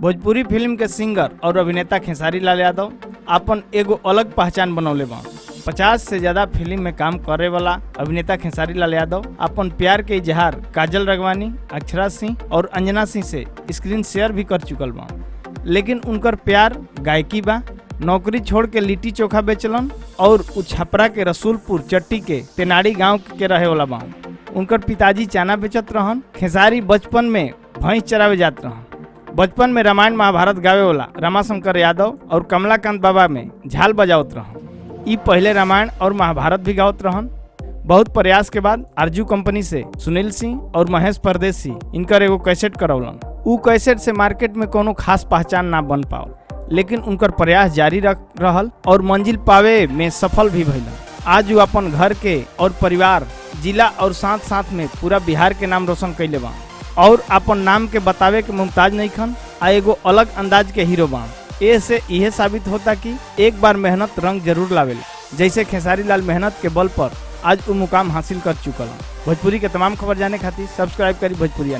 Bhojpuri film के singer और अभिनेता खेसारी लाल यादव अपन एगो अलग पहचान बनौले बा। 50 से ज्यादा फिल्म में काम करे वाला अभिनेता खेसारी लाल यादव अपन प्यार के इजहार काजल राघवानी, अक्षरा सिंह और अंजना सिंह से स्क्रीन शेयर भी कर चुकल बा। लेकिन उनकर प्यार गायकी बा। नौकरी छोड़ के लिट्टी चोखा बेचलन और छपरा के रसूलपुर चट्टी के तेनाड़ी गांव के रहे वाला बा। उनकर पिताजी चाना बेचत रहन। खेसारी बचपन में भैंस चरावे जात रहन। बचपन में रामायण महाभारत गावे वाला रमाशंकर यादव और कमलाकांत बाबा में झाल बजावत रहन। ई पहले रामायण और महाभारत भी गावत रहन। बहुत प्रयास के बाद आरजू कंपनी से सुनील सिंह और महेश परदेसी इनकर एगो कैसेट करौलन। ऊ कैसेट से मार्केट में कोनो खास पहचान ना बन पाओ, लेकिन उनकर प्रयास जारी रहल और मंजिल पावे में सफल भी भइलन। आज वो अपन घर के और परिवार, जिला और साथ साथ में पूरा बिहार के नाम रोशन कैले बा और अपन नाम के बतावे के मुमताज नहीं खन आ एगो अलग अंदाज के हीरो बा। ऐसे यह साबित होता कि एक बार मेहनत रंग जरूर लावेला। जैसे खेसारी लाल मेहनत के बल पर आज वो मुकाम हासिल कर चुकल। भोजपुरी के तमाम खबर जाने खातिर सब्सक्राइब करी भोजपुरिया।